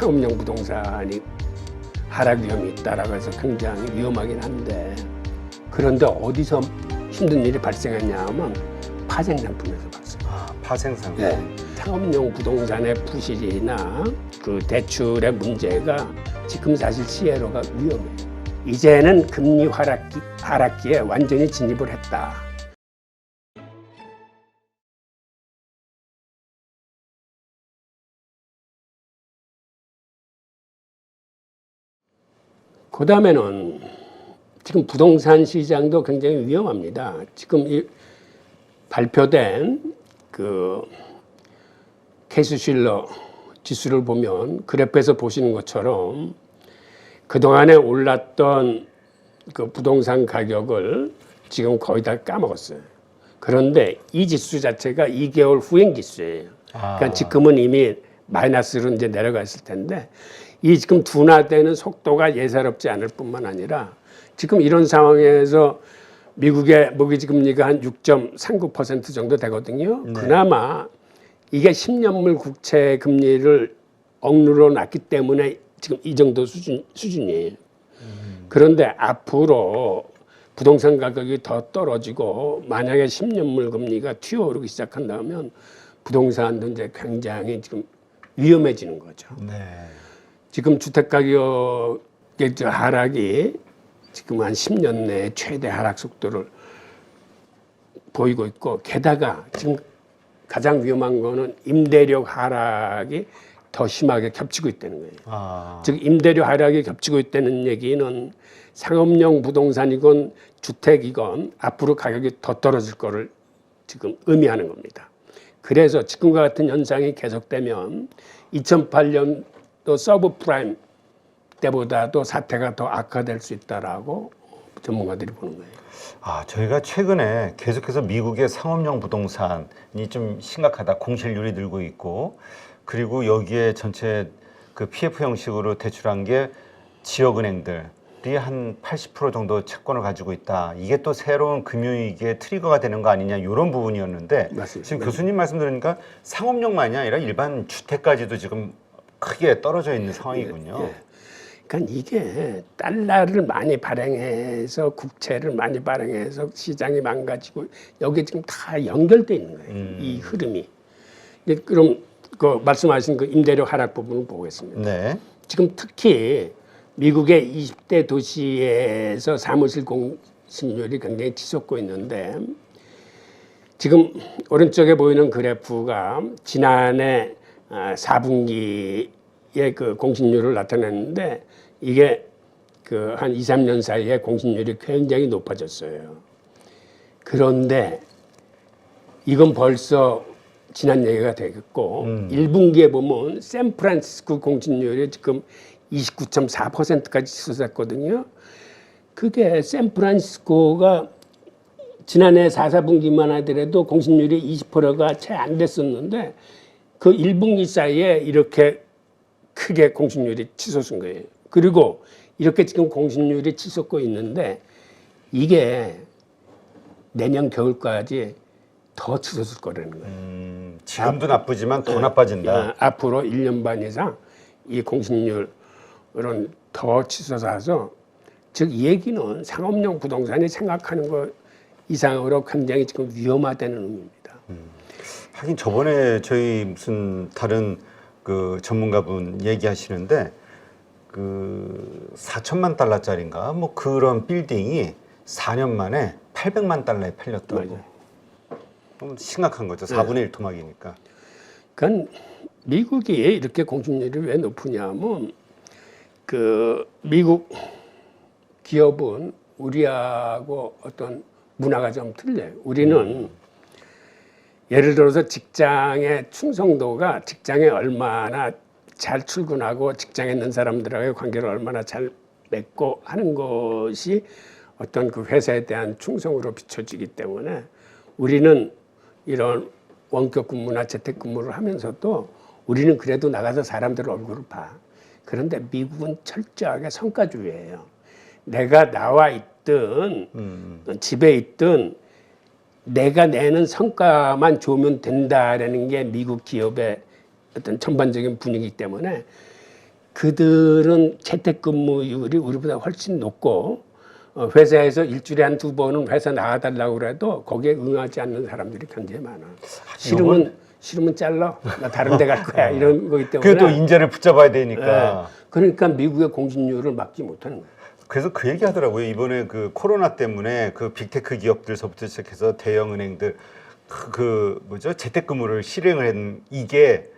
상업용 부동산이 하락 위험이 있다라고 해서 굉장히 위험하긴 한데, 그런데 어디서 힘든 일이 발생했냐 하면 파생상품에서 발생. 파생상품. 네. 상업용 부동산의 부실이나 그 대출의 문제가 지금 사실 시에로가 위험해요. 이제는 금리 하락기에 완전히 진입을 했다. 그 다음에는 지금 부동산 시장도 굉장히 위험합니다. 지금 이 발표된 그 케이스실러 지수를 보면 그래프에서 보시는 것처럼 그동안에 올랐던 그 부동산 가격을 지금 거의 다 까먹었어요. 그런데 이 지수 자체가 2개월 후행 지수예요. 그러니까 지금은 이미 마이너스로 이제 내려가 있을 텐데, 이 지금 둔화되는 속도가 예사롭지 않을 뿐만 아니라 지금 이런 상황에서 미국의 모기지 금리가 한 6.39% 정도 되거든요. 네. 그나마 이게 10년물 국채 금리를 억누러 놨기 때문에 지금 이 정도 수준이에요. 그런데 앞으로 부동산 가격이 더 떨어지고 만약에 10년물 금리가 튀어오르기 시작한다면 부동산도 이제 굉장히 지금 위험해지는 거죠. 네. 지금 주택 가격의 하락이 지금 한 10년 내에 최대 하락 속도를 보이고 있고, 게다가 지금 가장 위험한 거는 임대료 하락이 더 심하게 겹치고 있다는 거예요. 즉 임대료 하락이 겹치고 있다는 얘기는 상업용 부동산이건 주택이건 앞으로 가격이 더 떨어질 거를 지금 의미하는 겁니다. 그래서 지금과 같은 현상이 계속되면 2008년도 서브프라임 때보다도 사태가 더 악화될 수 있다라고 전문가들이 보는 거예요. 저희가 최근에 계속해서 미국의 상업용 부동산이 좀 심각하다, 공실률이 늘고 있고, 그리고 여기에 전체 그 PF 형식으로 대출한 게 지역은행들이 한 80% 정도 채권을 가지고 있다. 이게 또 새로운 금융위기의 트리거가 되는 거 아니냐, 이런 부분이었는데, 맞습니다. 지금 교수님 말씀 들으니까 상업용만이 아니라 일반 주택까지도 지금 크게 떨어져 있는 상황이군요. 예, 예. 그러니까 이게 달러를 많이 발행해서 국채를 많이 발행해서 시장이 망가지고 여기 지금 다 연결돼 있는 거예요. 이 흐름이. 그럼 그 말씀하신 그 임대료 하락 부분을 보겠습니다. 네. 지금 특히 미국의 20대 도시에서 사무실 공실률이 굉장히 치솟고 있는데, 지금 오른쪽에 보이는 그래프가 지난해 4분기에 그 공실률을 나타냈는데, 이게 그 한 2, 3년 사이에 공실률이 굉장히 높아졌어요. 그런데 이건 벌써 지난 얘기가 되겠고, 1분기에 보면 샌프란시스코 공실률이 지금 29.4%까지 치솟았거든요. 그게 샌프란시스코가 지난해 4, 4분기만 하더라도 공실률이 20%가 채 안 됐었는데 그 1분기 사이에 이렇게 크게 공실률이 치솟은 거예요. 그리고 이렇게 지금 공실률이 치솟고 있는데 이게 내년 겨울까지 더 치솟을 거라는 거예요. 지금도 나쁘지만 더 나빠진다. 앞으로 1년 반 이상 이 공실률은 더 치솟아서, 즉 이 얘기는 상업용 부동산이 생각하는 것 이상으로 굉장히 지금 위험하다는 의미입니다. 하긴 저번에 저희 무슨 다른 그 전문가분 얘기하시는데 그 4천만 달러짜리인가 뭐 그런 빌딩이 4년 만에 800만 달러에 팔렸다고. 맞아요. 심각한 거죠. 4분의 1 토막이니까. 그러니까 미국이 이렇게 공실률이 왜 높으냐면 그 미국 기업은 우리하고 어떤 문화가 좀 틀려요. 우리는 예를 들어서 직장의 충성도가 직장에 얼마나 잘 출근하고 직장에 있는 사람들하고의 관계를 얼마나 잘 맺고 하는 것이 어떤 그 회사에 대한 충성으로 비춰지기 때문에 우리는 이런 원격 근무나 재택 근무를 하면서도 우리는 그래도 나가서 사람들 얼굴을 봐. 그런데 미국은 철저하게 성과주의예요. 내가 나와 있든 집에 있든 내가 내는 성과만 좋으면 된다라는 게 미국 기업의 어떤 전반적인 분위기이기 때문에 그들은 재택근무율이 우리보다 훨씬 높고 회사에서 일주일에 한 2번은 회사 나가달라고 그래도 거기에 응하지 않는 사람들이 굉장히 많아. 싫으면 잘라. 나 다른 데 갈 거야. 이런 거기 때문에. 그래도 인재를 붙잡아야 되니까. 그러니까 미국의 공신률을 막지 못하는 거야. 그래서 그 얘기 하더라고요. 이번에 그 코로나 때문에 그 빅테크 기업들서부터 시작해서 대형 은행들 그 뭐죠? 재택근무를 실행을 했는 이게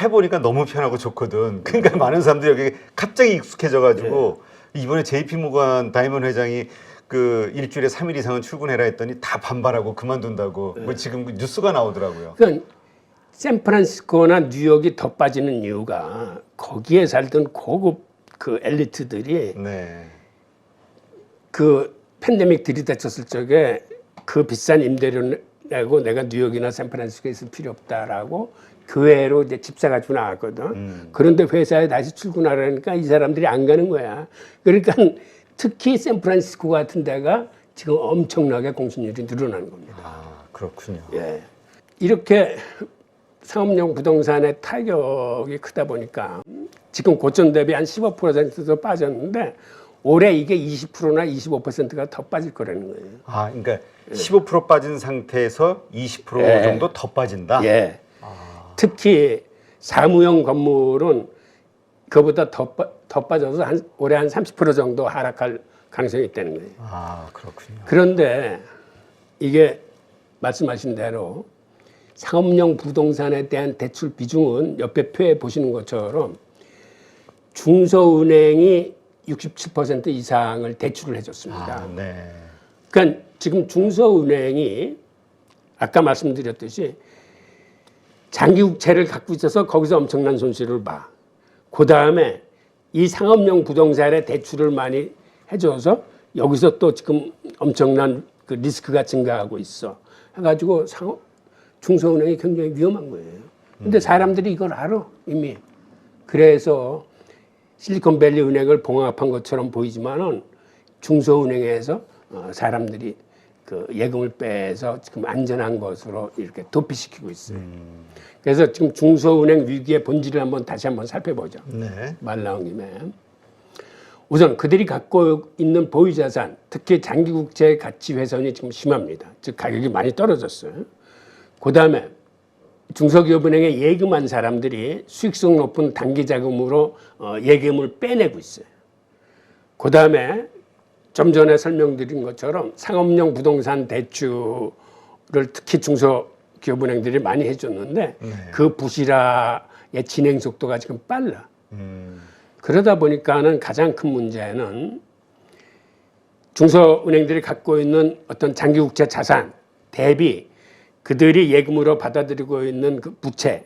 해보니까 너무 편하고 좋거든. 그러니까 많은 사람들이 여기 갑자기 익숙해져가지고 이번에 JP모건 다이먼 회장이 그 일주일에 3일 이상은 출근해라 했더니 다 반발하고 그만둔다고 뭐 지금 뉴스가 나오더라고요. 그러니까 샌프란시스코나 뉴욕이 더 빠지는 이유가 거기에 살던 고급 그 엘리트들이 네. 그 팬데믹 들이닥쳤을 적에 그 비싼 임대료 내고 내가 뉴욕이나 샌프란시스코에 있을 필요 없다라고 교회로 이제 집 사가지고 나왔거든. 그런데 회사에 다시 출근하라니까 이 사람들이 안 가는 거야. 그러니까 특히 샌프란시스코 같은 데가 지금 엄청나게 공신률이 늘어나는 겁니다. 아, 그렇군요. 예. 이렇게 상업용 부동산의 타격이 크다 보니까 지금 고점 대비 한 15%도 빠졌는데 올해 이게 20%나 25%가 더 빠질 거라는 거예요. 아, 그러니까 15% 빠진 상태에서 20% 예. 정도 더 빠진다. 예. 특히 사무용 건물은 그보다 더 빠져서 올해 한 30% 정도 하락할 가능성이 있다는 거예요. 아, 그렇군요. 그런데 이게 말씀하신 대로 상업용 부동산에 대한 대출 비중은 옆에 표에 보시는 것처럼 중소은행이 67% 이상을 대출을 해줬습니다. 아, 네. 그러니까 지금 중소은행이 아까 말씀드렸듯이 장기국채를 갖고 있어서 거기서 엄청난 손실을 봐. 그 다음에 이 상업용 부동산에 대출을 많이 해줘서 여기서 또 지금 엄청난 그 리스크가 증가하고 있어. 해가지고 중소은행이 굉장히 위험한 거예요. 근데 사람들이 이걸 알아, 이미. 그래서 실리콘밸리 은행을 봉합한 것처럼 보이지만은 중소은행에서 사람들이 그 예금을 빼서 지금 안전한 것으로 이렇게 도피시키고 있어요. 그래서 지금 중소은행 위기의 본질을 다시 한번 살펴보죠. 네. 말 나온 김에. 우선 그들이 갖고 있는 보유자산, 특히 장기국채 가치 훼손이 지금 심합니다. 즉 가격이 많이 떨어졌어요. 그 다음에 중소기업은행에 예금한 사람들이 수익성 높은 단기자금으로 예금을 빼내고 있어요. 그 다음에 좀 전에 설명드린 것처럼 상업용 부동산 대출을 특히 중소기업은행들이 많이 해줬는데 그 부실화의 진행 속도가 지금 빨라. 그러다 보니까는 가장 큰 문제는 중소은행들이 갖고 있는 어떤 장기국채 자산 대비 그들이 예금으로 받아들이고 있는 그 부채,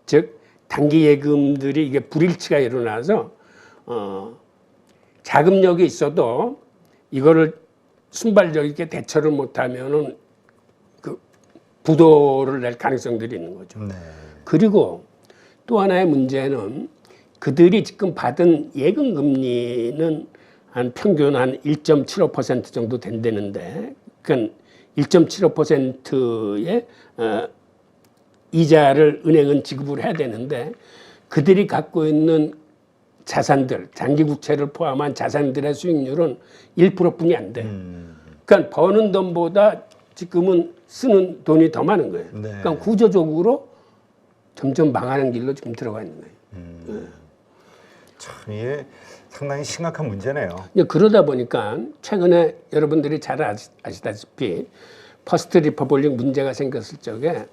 즉 단기 예금들이 이게 불일치가 일어나서 자금력이 있어도 이거를 순발력 있게 대처를 못하면은 그 부도를 낼 가능성들이 있는 거죠. 네. 그리고 또 하나의 문제는 그들이 지금 받은 예금 금리는 한 평균 한 1.75% 정도 된다는데, 그러니까 1.75%의 이자를 은행은 지급을 해야 되는데 그들이 갖고 있는 자산들, 장기국채를 포함한 자산들의 수익률은 1%뿐이 안 돼. 그러니까 버는 돈보다 지금은 쓰는 돈이 더 많은 거예요. 네. 그러니까 구조적으로 점점 망하는 길로 지금 들어가 있는 거예요. 참 이게 상당히 심각한 문제네요. 그러다 보니까 최근에 여러분들이 잘 아시다시피 퍼스트 리퍼블릭 문제가 생겼을 적에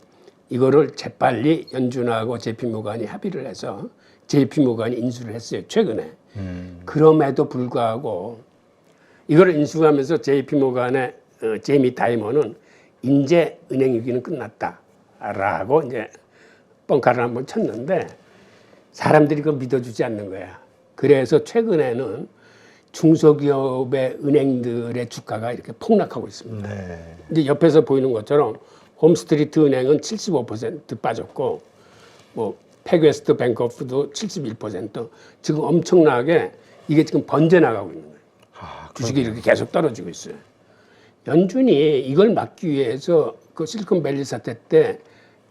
이거를 재빨리 연준하고 JP모건이 합의를 해서 JP모건이 인수를 했어요, 최근에. 그럼에도 불구하고 이걸 인수하면서 JP모건의 제이미 다이먼은 이제 은행 위기는 끝났다라고 이제 뻥카를 한번 쳤는데 사람들이 그걸 믿어주지 않는 거야. 그래서 최근에는 중소기업의 은행들의 주가가 이렇게 폭락하고 있습니다. 네. 이제 옆에서 보이는 것처럼 홈스트리트 은행은 75% 빠졌고, 뭐 패괴스트 뱅커프도 71%. 지금 엄청나게 이게 지금 번져 나가고 있는 거예요. 주식이 이렇게 계속 떨어지고 있어요. 연준이 이걸 막기 위해서 그 실리콘밸리 사태 때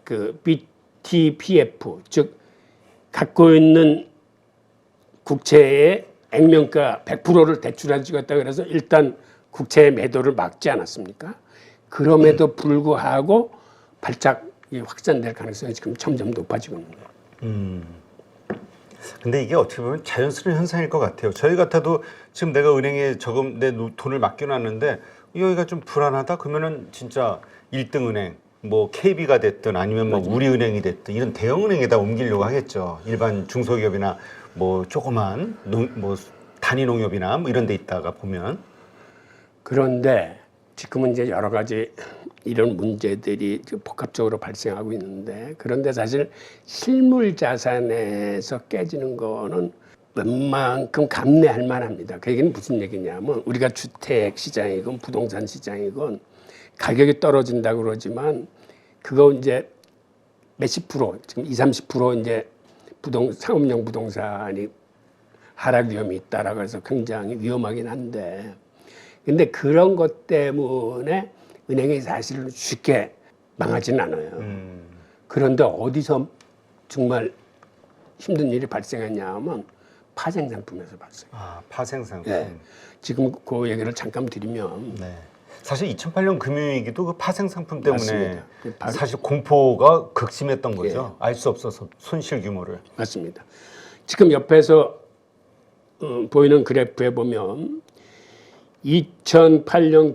그 BTPF, 즉 갖고 있는 국채의 액면가 100%를 대출해 주겠다 그래서 일단 국채의 매도를 막지 않았습니까? 그럼에도 불구하고 발작 확산될 가능성이 지금 점점 높아지고 있는 거예요. 근데 이게 어떻게 보면 자연스러운 현상일 것 같아요. 저희 같아도 지금 내가 은행에 내 돈을 맡겨놨는데 여기가 좀 불안하다 그러면은 진짜 1등 은행 뭐 KB가 됐든 아니면 뭐 우리은행이 됐든 이런 대형 은행에다 옮기려고 하겠죠. 일반 중소기업이나 뭐 조그만 뭐 단위 농협이나 뭐 이런 데 있다가 보면. 그런데 지금은 이제 여러 가지 이런 문제들이 복합적으로 발생하고 있는데, 그런데 사실 실물 자산에서 깨지는 거는 웬만큼 감내할 만합니다. 그 얘기는 무슨 얘기냐면, 우리가 주택 시장이건 부동산 시장이건 가격이 떨어진다고 그러지만 그거 이제 몇십 프로, 지금 20~30% 이제 상업용 부동산이 하락 위험이 있다라고 해서 굉장히 위험하긴 한데, 근데 그런 것 때문에 은행이 사실은 쉽게 망하지는 않아요. 그런데 어디서 정말 힘든 일이 발생했냐면 파생 상품에서 발생. 아, 파생 상품. 네. 지금 그 얘기를 잠깐 드리면, 네. 사실 2008년 금융위기도 그 파생 상품 때문에 맞습니다. 사실 공포가 극심했던 거죠. 알 수 없어서 손실 규모를. 맞습니다. 지금 옆에서 보이는 그래프에 보면 2008년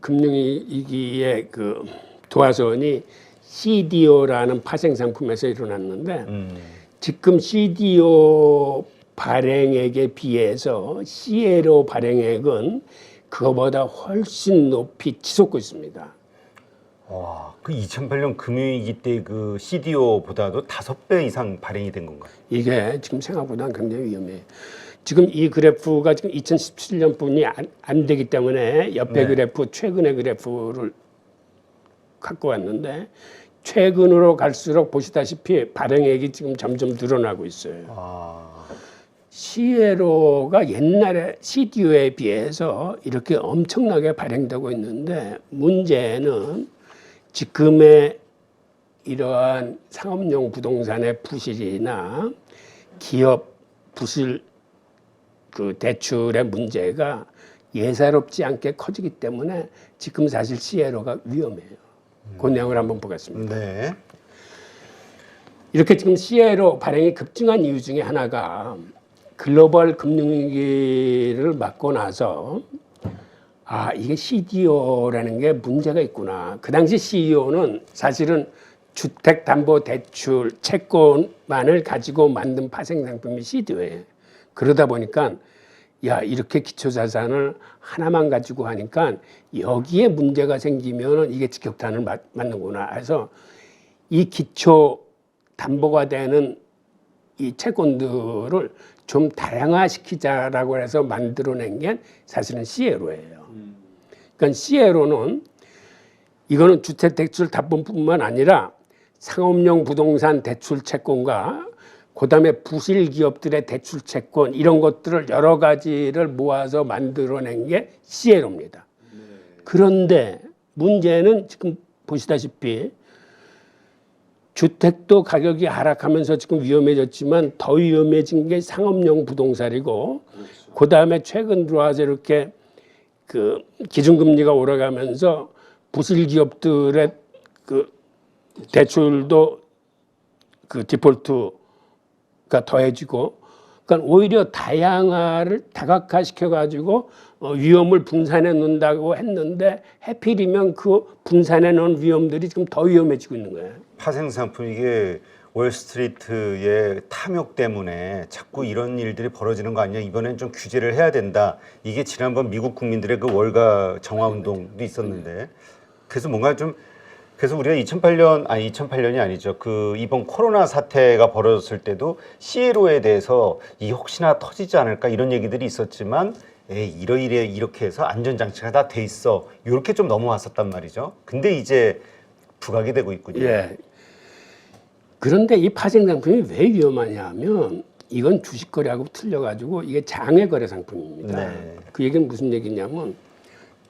금융위기의 그 도화선이 CDO라는 파생 상품에서 일어났는데, 지금 CDO 발행액에 비해서 CLO 발행액은 그거보다 훨씬 높이 치솟고 있습니다. 와, 그 2008년 금융위기 때 그 CDO보다도 5배 이상 발행이 된 건가요? 이게 지금 생각보다 굉장히 위험해요. 지금 이 그래프가 지금 2017년 분이 안 되기 때문에 옆에 네. 그래프, 최근의 그래프를 갖고 왔는데, 최근으로 갈수록 보시다시피 발행액이 지금 점점 늘어나고 있어요. 아, CLO가 옛날에 CDO에 비해서 이렇게 엄청나게 발행되고 있는데, 문제는 지금의 이러한 상업용 부동산의 부실이나 기업 부실 그 대출의 문제가 예사롭지 않게 커지기 때문에 지금 사실 CLO가 위험해요. 그 내용을 한번 보겠습니다. 네. 이렇게 지금 CLO 발행이 급증한 이유 중에 하나가 글로벌 금융위기를 맞고 나서 이게 CDO라는 게 문제가 있구나. 그 당시 CDO는 사실은 주택담보대출 채권만을 가지고 만든 파생상품이 CDO예요. 그러다 보니까 이렇게 기초자산을 하나만 가지고 하니까 여기에 문제가 생기면 이게 직격탄을 맞는구나 해서 이 기초 담보가 되는 이 채권들을 좀 다양화시키자라고 해서 만들어낸 게 사실은 CLO예요. 그러니까 CLO는 이거는 주택대출 담보뿐만 아니라 상업용 부동산 대출 채권과 그다음에 부실 기업들의 대출 채권 이런 것들을 여러 가지를 모아서 만들어낸 게 CLO입니다. 그런데 문제는 지금 보시다시피 주택도 가격이 하락하면서 지금 위험해졌지만 더 위험해진 게 상업용 부동산이고, 그다음에 최근 들어와서 이렇게 그 기준금리가 올라가면서 부실 기업들의 그 대출도 그 디폴트가 더해지고, 그러니까 오히려 다양화를 다각화시켜 가지고 위험을 분산해 놓는다고 했는데 해필이면 그 분산해 놓은 위험들이 지금 더 위험해지고 있는 거예요. 파생 상품 이게 월스트리트의 탐욕 때문에 자꾸 이런 일들이 벌어지는 거 아니냐. 이번엔 좀 규제를 해야 된다. 이게 지난번 미국 국민들의 그 월가 정화 운동도 있었는데, 그래서 뭔가 좀 그래서 우리가 2008년이 아니죠. 그 이번 코로나 사태가 벌어졌을 때도 CLO에 대해서 이 혹시나 터지지 않을까 이런 얘기들이 있었지만, 이러이래 이렇게 해서 안전장치가 다 돼 있어. 이렇게 좀 넘어왔었단 말이죠. 근데 이제 부각이 되고 있군요. 예. 그런데 이 파생 상품이 왜 위험하냐 하면 이건 주식 거래하고 틀려가지고 이게 장외 거래 상품입니다. 네. 그 얘기는 무슨 얘기냐면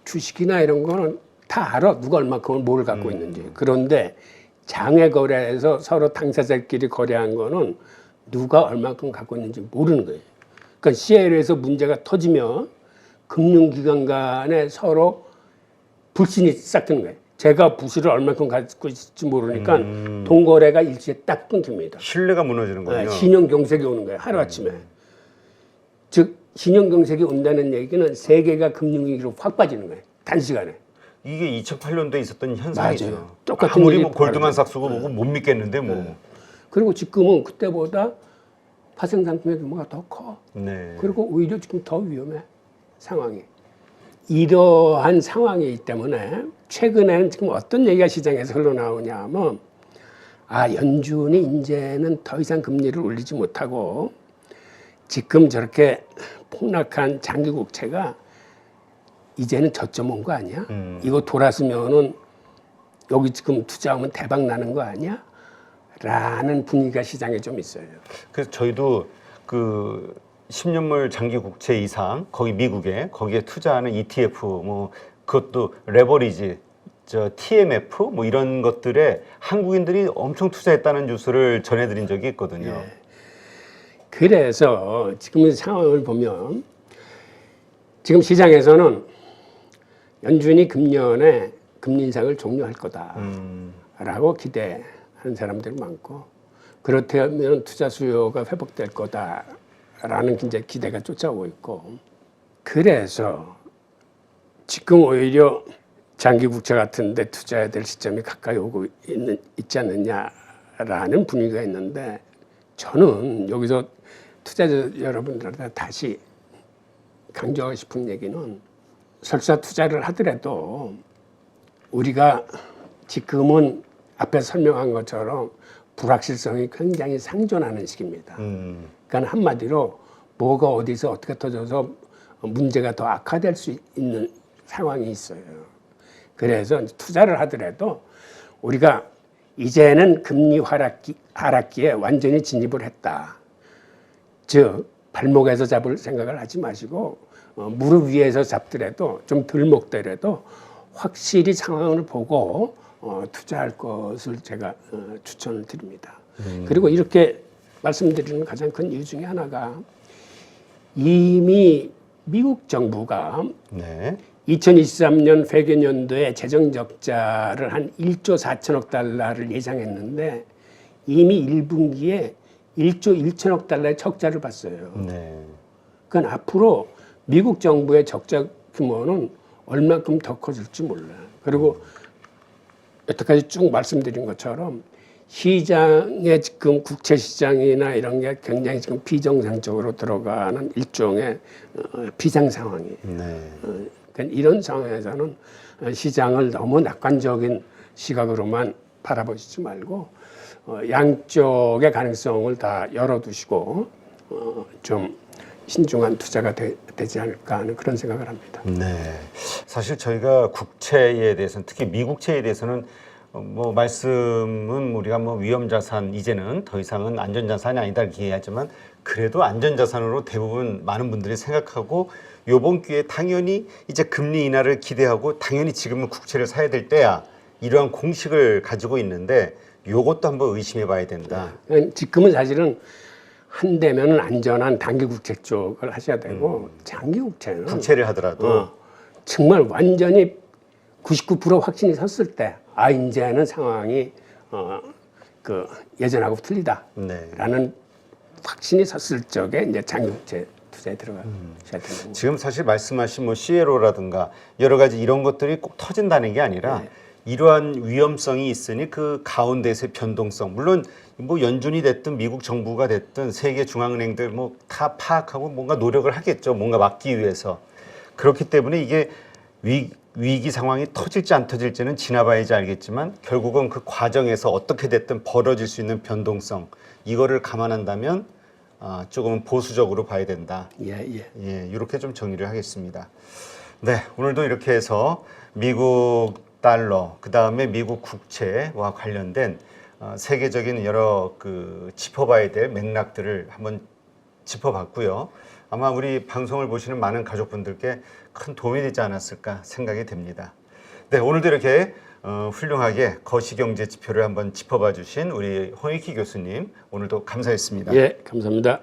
주식이나 이런 거는 다 알아. 누가 얼마큼을 뭘 갖고 있는지. 그런데 장외 거래에서 서로 당사자끼리 거래한 거는 누가 얼마큼 갖고 있는지 모르는 거예요. 그러니까 CL에서 문제가 터지면 금융기관 간에 서로 불신이 싹트는 거예요. 제가 부실을 얼마큼 갖고 있을지 모르니까 동거래가 일시에 딱 끊깁니다. 신뢰가 무너지는군요. 네, 신용경색이 오는 거예요. 하루아침에. 즉 신용경색이 온다는 얘기는 세계가 금융위기로 확 빠지는 거예요. 단시간에. 이게 2008년도에 있었던 현상이죠. 맞아요. 똑같은 아무리 일이 뭐 골드만삭스고 뭐고 못 믿겠는데 뭐. 네. 그리고 지금은 그때보다 파생 상품의 규모가 더 커. 네. 그리고 오히려 지금 더 위험해. 상황이. 이러한 상황이기 때문에 최근에는 지금 어떤 얘기가 시장에서 흘러나오냐 하면 연준이 이제는 더 이상 금리를 올리지 못하고 지금 저렇게 폭락한 장기 국채가 이제는 저점 온 거 아니야? 이거 돌았으면은 여기 지금 투자하면 대박 나는 거 아니야? 라는 분위기가 시장에 좀 있어요. 그래서 저희도 그 10년물 장기 국채 이상 거기 미국에 거기에 투자하는 ETF 뭐 그것도 레버리지 저 TMF 뭐 이런 것들에 한국인들이 엄청 투자했다는 뉴스를 전해드린 적이 있거든요. 예. 그래서 지금 상황을 보면 지금 시장에서는 연준이 금년에 금리 인상을 종료할 거다라고 기대하는 사람들이 많고 그렇다면 투자 수요가 회복될 거다라는 이제 기대가 쫓아오고 있고 그래서 지금 오히려 장기 국채 같은 데 투자해야 될 시점이 가까이 오고 있지 않느냐라는 분위기가 있는데 저는 여기서 투자자 여러분들한테 다시 강조하고 싶은 얘기는 설사 투자를 하더라도 우리가 지금은 앞에 설명한 것처럼 불확실성이 굉장히 상존하는 시기입니다. 그러니까 한마디로 뭐가 어디서 어떻게 터져서 문제가 더 악화될 수 있는 상황이 있어요. 그래서 투자를 하더라도 우리가 이제는 금리 하락기에 완전히 진입을 했다. 즉 발목에서 잡을 생각을 하지 마시고 무릎 위에서 잡더라도 좀 덜 먹더라도 확실히 상황을 보고 투자할 것을 제가 추천을 드립니다. 그리고 이렇게 말씀드리는 가장 큰 이유 중에 하나가 이미 미국 정부가 네. 2023년 회계연도에 재정 적자를 한 1조 4천억 달러를 예상했는데 이미 1분기에 1조 1천억 달러의 적자를 봤어요. 네. 그건 앞으로 미국 정부의 적자 규모는 얼만큼 더 커질지 몰라요. 그리고 여태까지 쭉 말씀드린 것처럼 시장에 지금 국채 시장이나 이런 게 굉장히 지금 비정상적으로 들어가는 일종의 비상 상황이에요. 네. 그러니까 이런 상황에서는 시장을 너무 낙관적인 시각으로만 바라보시지 말고 양쪽의 가능성을 다 열어두시고 좀 신중한 투자가 되지 않을까 하는 그런 생각을 합니다. 네. 사실 저희가 국채에 대해서는 특히 미국채에 대해서는 뭐 말씀은 우리가 뭐 위험자산 이제는 더 이상은 안전자산이 아니다 이렇게 얘기하지만 그래도 안전자산으로 대부분 많은 분들이 생각하고 요번 기회에 당연히 이제 금리 인하를 기대하고 당연히 지금은 국채를 사야 될 때야 이러한 공식을 가지고 있는데 요것도 한번 의심해 봐야 된다. 지금은 사실은 한대면은 안전한 단기 국채 쪽을 하셔야 되고 장기 국채는 국채를 하더라도 정말 완전히 99% 확신이 섰을 때 이제는 상황이 그 예전하고 틀리다라는 네. 확신이 섰을 적에 이제 장기 국채 투자에 들어가셔야 되는 거죠. 지금 사실 말씀하신 뭐 CLO라든가 여러 가지 이런 것들이 꼭 터진다는 게 아니라 이러한 위험성이 있으니 그 가운데서의 변동성 물론 뭐 연준이 됐든 미국 정부가 됐든 세계 중앙은행들 뭐 다 파악하고 뭔가 노력을 하겠죠. 뭔가 막기 위해서. 그렇기 때문에 이게 위기 상황이 터질지 안 터질지는 지나봐야지 알겠지만 결국은 그 과정에서 어떻게 됐든 벌어질 수 있는 변동성 이거를 감안한다면 조금은 보수적으로 봐야 된다. 예, 이렇게 좀 정리를 하겠습니다. 네, 오늘도 이렇게 해서 미국 달러, 그 다음에 미국 국채와 관련된 세계적인 여러 그 짚어봐야 될 맥락들을 한번 짚어봤고요. 아마 우리 방송을 보시는 많은 가족분들께 큰 도움이 되지 않았을까 생각이 됩니다. 네, 오늘도 이렇게 훌륭하게 거시경제 지표를 한번 짚어봐 주신 우리 홍익희 교수님 오늘도 감사했습니다. 예, 감사합니다.